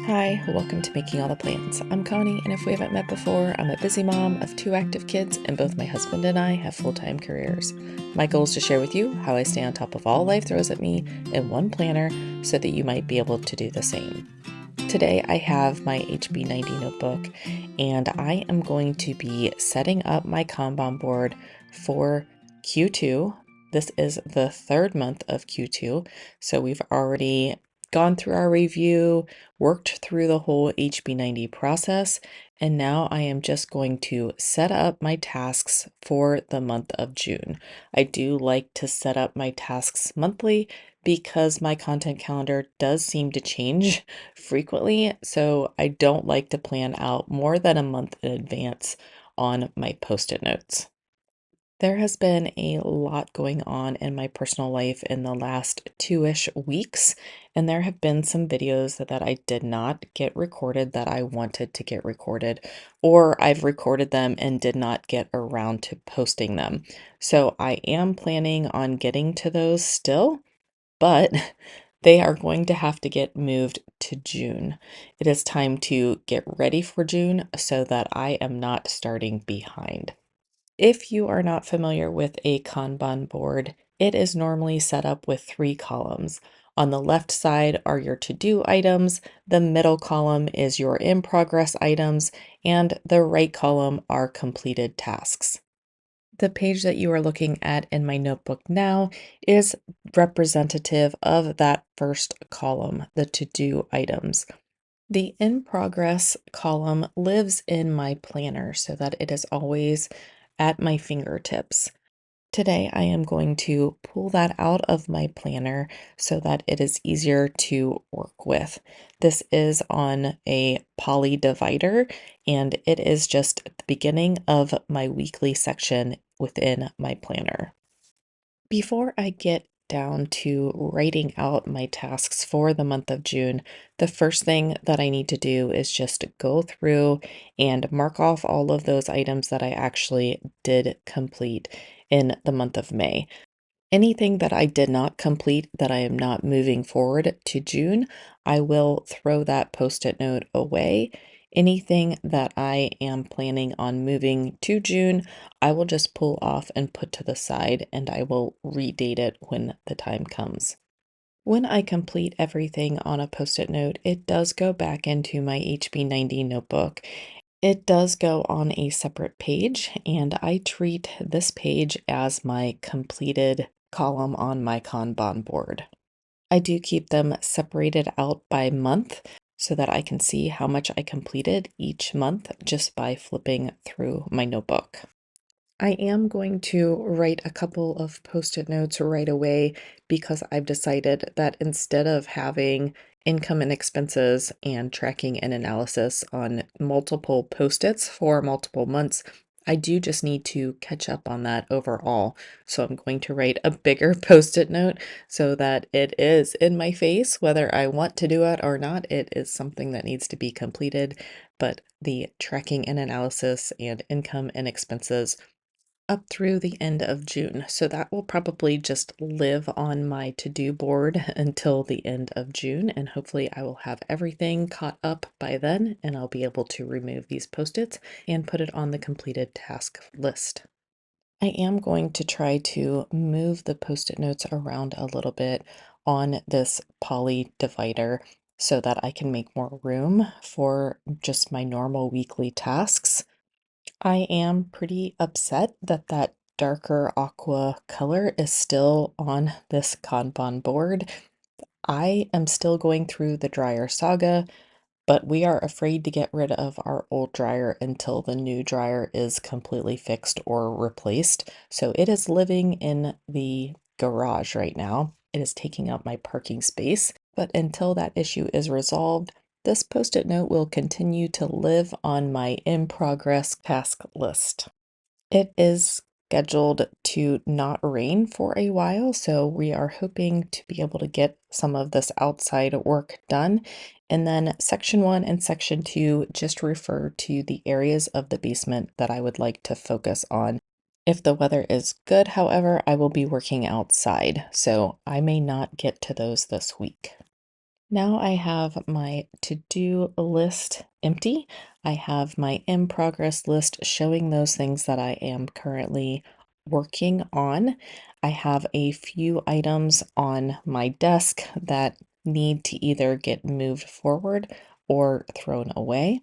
Hi, welcome to Making All the Plans. I'm Connie, and if we haven't met before, I'm a busy mom of two active kids, and both my husband and I have full-time careers. My goal is to share with you how I stay on top of all life throws at me in one planner so that you might be able to do the same. Today, I have my HB90 notebook, and I am going to be setting up my Kanban board for Q2. This is the third month of Q2, so we've already gone through our review, worked through the whole HB90 process, and now I am just going to set up my tasks for the month of June. I do like to set up my tasks monthly because my content calendar does seem to change frequently, so I don't like to plan out more than a month in advance on my post-it notes. There has been a lot going on in my personal life in the last 2-ish weeks, and there have been some videos that I did not get recorded that I wanted to get recorded, or I've recorded them and did not get around to posting them. So I am planning on getting to those still, but they are going to have to get moved to June. It is time to get ready for June so that I am not starting behind. If you are not familiar with a Kanban board, it is normally set up with 3 columns. On the left side are your to-do items, the middle column is your in-progress items, and the right column are completed tasks. The page that you are looking at in my notebook now is representative of that first column, the to-do items. The in progress column lives in my planner so that it is always at my fingertips. Today, I am going to pull that out of my planner so that it is easier to work with. This is on a poly divider, and it is just at the beginning of my weekly section within my planner. Before I get down to writing out my tasks for the month of June, the first thing that I need to do is just go through and mark off all of those items that I actually did complete in the month of May. Anything that I did not complete that I am not moving forward to June, I will throw that post-it note away. Anything that I am planning on moving to June, I will just pull off and put to the side, and I will redate it when the time comes. When I complete everything on a post-it note, it does go back into my HB90 notebook. It does go on a separate page, and I treat this page as my completed column on my Kanban board. I do keep them separated out by month so that I can see how much I completed each month just by flipping through my notebook. I am going to write a couple of post-it notes right away because I've decided that instead of having income and expenses and tracking and analysis on multiple post-its for multiple months, I do just need to catch up on that overall. So I'm going to write a bigger post-it note so that it is in my face, whether I want to do it or not. It is something that needs to be completed, but the tracking and analysis and income and expenses up through the end of June. So that will probably just live on my to-do board until the end of June, and hopefully I will have everything caught up by then, and I'll be able to remove these post-its and put it on the completed task list. I am going to try to move the post-it notes around a little bit on this poly divider so that I can make more room for just my normal weekly tasks. I am pretty upset that that darker aqua color is still on this Kanban board. I am still going through the dryer saga, but we are afraid to get rid of our old dryer until the new dryer is completely fixed or replaced. So it is living in the garage right now. It is taking up my parking space, but until that issue is resolved, this post-it note will continue to live on my in progress task list. It is scheduled to not rain for a while, so we are hoping to be able to get some of this outside work done. And then section 1 and section 2 just refer to the areas of the basement that I would like to focus on. If the weather is good, however, I will be working outside, so I may not get to those this week. Now I have my to-do list empty. I have my in progress list showing those things that I am currently working on. I have a few items on my desk that need to either get moved forward or thrown away.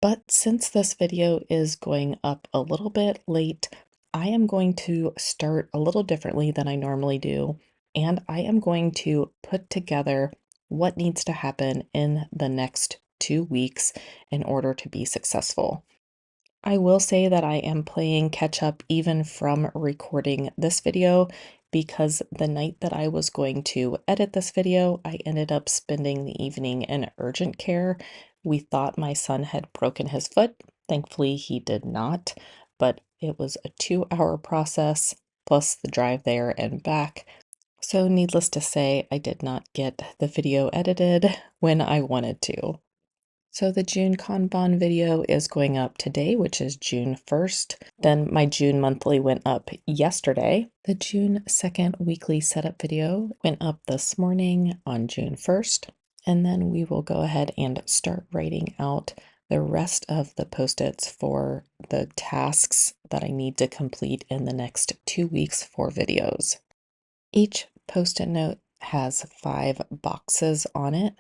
But since this video is going up a little bit late, I am going to start a little differently than I normally do, and I am going to put together what needs to happen in the next 2 weeks in order to be successful. I will say that I am playing catch up even from recording this video because the night that I was going to edit this video, I ended up spending the evening in urgent care. We thought my son had broken his foot. Thankfully, he did not, but it was a 2 hour process plus the drive there and back. So, needless to say, I did not get the video edited when I wanted to. So the June Kanban video is going up today, which is June 1st. Then my June monthly went up yesterday. The June 2nd weekly setup video went up this morning on June 1st. And then we will go ahead and start writing out the rest of the post-its for the tasks that I need to complete in the next 2 weeks for videos. Each post-it note has 5 boxes on it,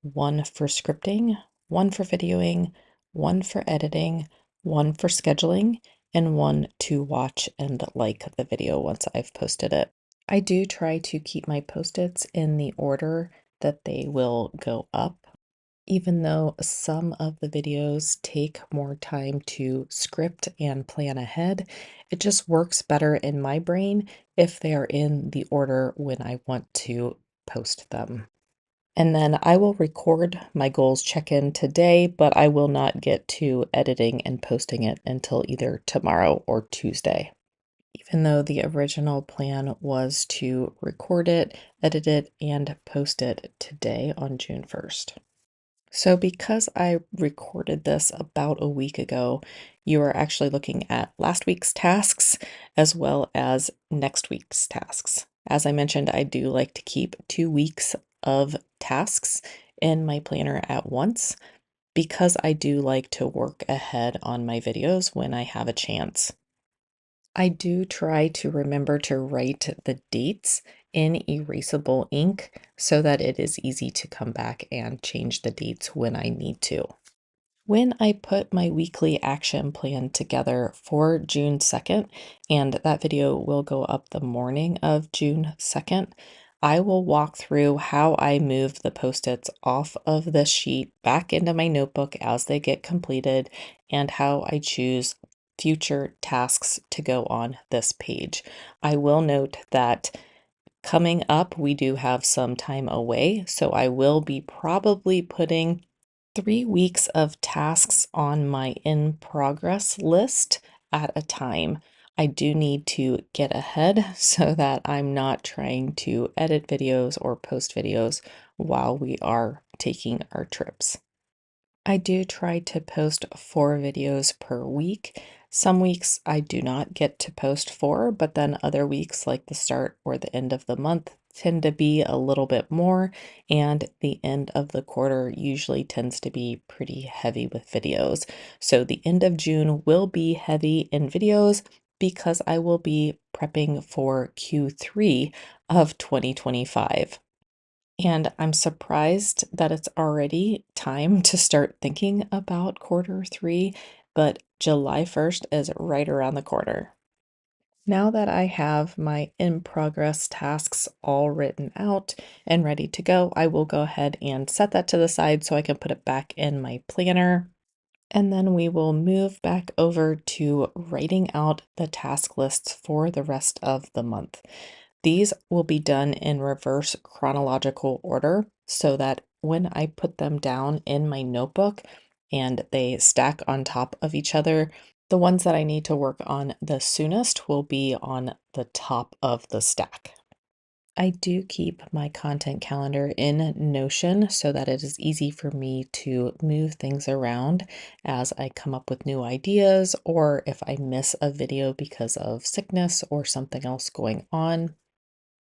one for scripting, one for videoing, one for editing, one for scheduling, and one to watch and like the video once I've posted it. I do try to keep my post-its in the order that they will go up. Even though some of the videos take more time to script and plan ahead, it just works better in my brain if they are in the order when I want to post them. And then I will record my goals check-in today, but I will not get to editing and posting it until either tomorrow or Tuesday. Even though the original plan was to record it, edit it, and post it today on June 1st. So because I recorded this about a week ago, you are actually looking at last week's tasks as well as next week's tasks. As I mentioned, I do like to keep 2 weeks of tasks in my planner at once because I do like to work ahead on my videos when I have a chance. I do try to remember to write the dates in erasable ink so that it is easy to come back and change the dates when I need to. When I put my weekly action plan together for June 2nd, and that video will go up the morning of June 2nd, I will walk through how I move the post-its off of the sheet back into my notebook as they get completed and how I choose future tasks to go on this page. I will note that coming up, we do have some time away, so I will be probably putting 3 weeks of tasks on my in progress list at a time. I do need to get ahead so that I'm not trying to edit videos or post videos while we are taking our trips. I do try to post 4 videos per week. Some weeks I do not get to post 4, but then other weeks, like the start or the end of the month, tend to be a little bit more, and the end of the quarter usually tends to be pretty heavy with videos. So the end of June will be heavy in videos because I will be prepping for Q3 of 2025. And I'm surprised that it's already time to start thinking about quarter 3, but July 1st is right around the corner. Now that I have my in progress tasks all written out and ready to go, I will go ahead and set that to the side so I can put it back in my planner. And then we will move back over to writing out the task lists for the rest of the month. These will be done in reverse chronological order so that when I put them down in my notebook and they stack on top of each other, the ones that I need to work on the soonest will be on the top of the stack. I do keep my content calendar in Notion so that it is easy for me to move things around as I come up with new ideas or if I miss a video because of sickness or something else going on.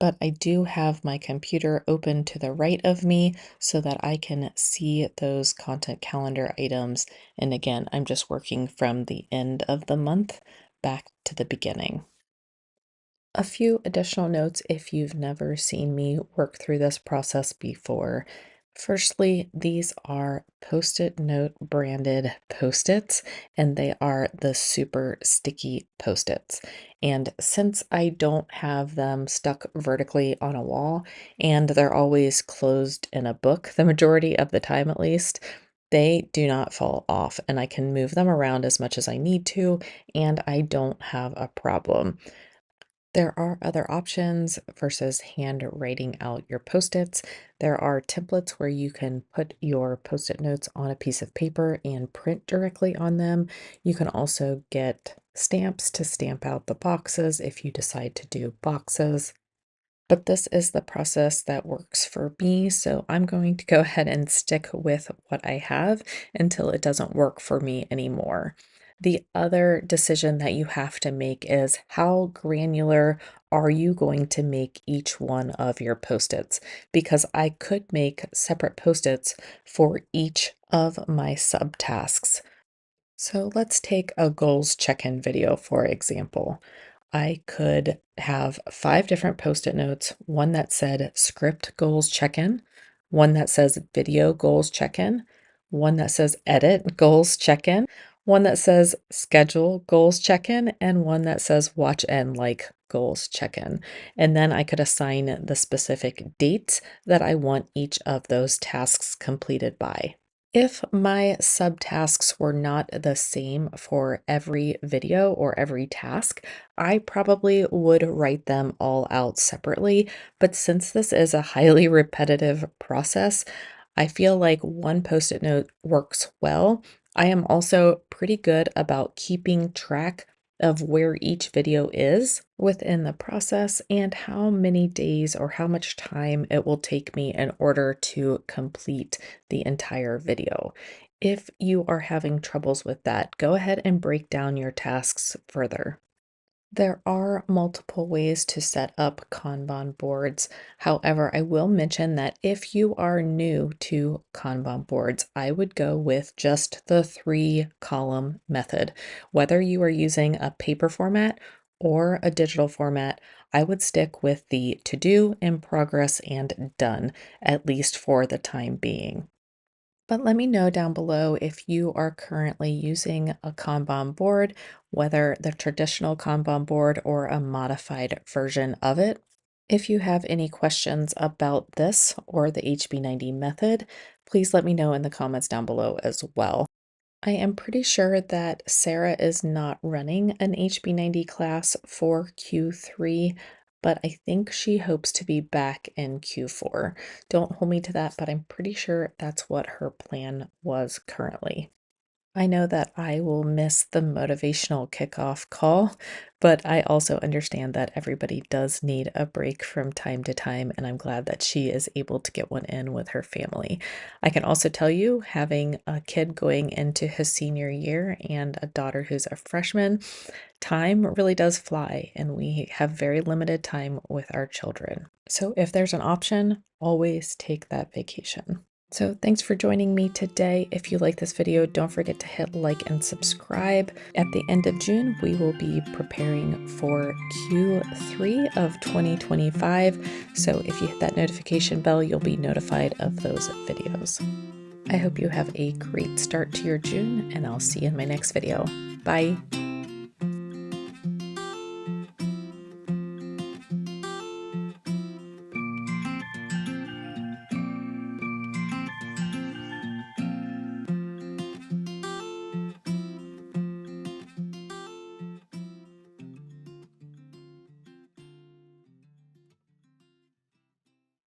but I do have my computer open to the right of me so that I can see those content calendar items. And again, I'm just working from the end of the month back to the beginning. A few additional notes if you've never seen me work through this process before. Firstly, these are Post-it note branded Post-its, and they are the super sticky Post-its. And since I don't have them stuck vertically on a wall, and they're always closed in a book, the majority of the time at least, they do not fall off, and I can move them around as much as I need to, and I don't have a problem. There are other options versus hand writing out your Post-its. There are templates where you can put your Post-it notes on a piece of paper and print directly on them. You can also get stamps to stamp out the boxes if you decide to do boxes. But this is the process that works for me, so I'm going to go ahead and stick with what I have until it doesn't work for me anymore. The other decision that you have to make is how granular are you going to make each one of your Post-its? Because I could make separate Post-its for each of my subtasks. So let's take a goals check-in video, for example. I could have 5 different Post-it notes, one that said script goals check-in, one that says video goals check-in, one that says edit goals check-in, one that says schedule goals check-in, and one that says watch and like goals check-in. And then I could assign the specific dates that I want each of those tasks completed by. If my subtasks were not the same for every video or every task, I probably would write them all out separately. But since this is a highly repetitive process, I feel like one Post-it note works well. I am also pretty good about keeping track of where each video is within the process and how many days or how much time it will take me in order to complete the entire video. If you are having troubles with that, go ahead and break down your tasks further. There are multiple ways to set up Kanban boards. However, I will mention that if you are new to Kanban boards, I would go with just the 3-column method. Whether you are using a paper format or a digital format, I would stick with the to do, in progress, and done, at least for the time being. But let me know down below if you are currently using a Kanban board, whether the traditional Kanban board or a modified version of it. If you have any questions about this or the HB90 method, please let me know in the comments down below as well. I am pretty sure that Sarah is not running an HB90 class for Q3, but I think she hopes to be back in Q4. Don't hold me to that, but I'm pretty sure that's what her plan was currently. I know that I will miss the motivational kickoff call, but I also understand that everybody does need a break from time to time, and I'm glad that she is able to get one in with her family. I can also tell you, having a kid going into his senior year and a daughter who's a freshman, time really does fly, and we have very limited time with our children. So if there's an option, always take that vacation. So thanks for joining me today. If you like this video, don't forget to hit like and subscribe. At the end of June, we will be preparing for Q3 of 2025. So if you hit that notification bell, you'll be notified of those videos. I hope you have a great start to your June, and I'll see you in my next video. Bye.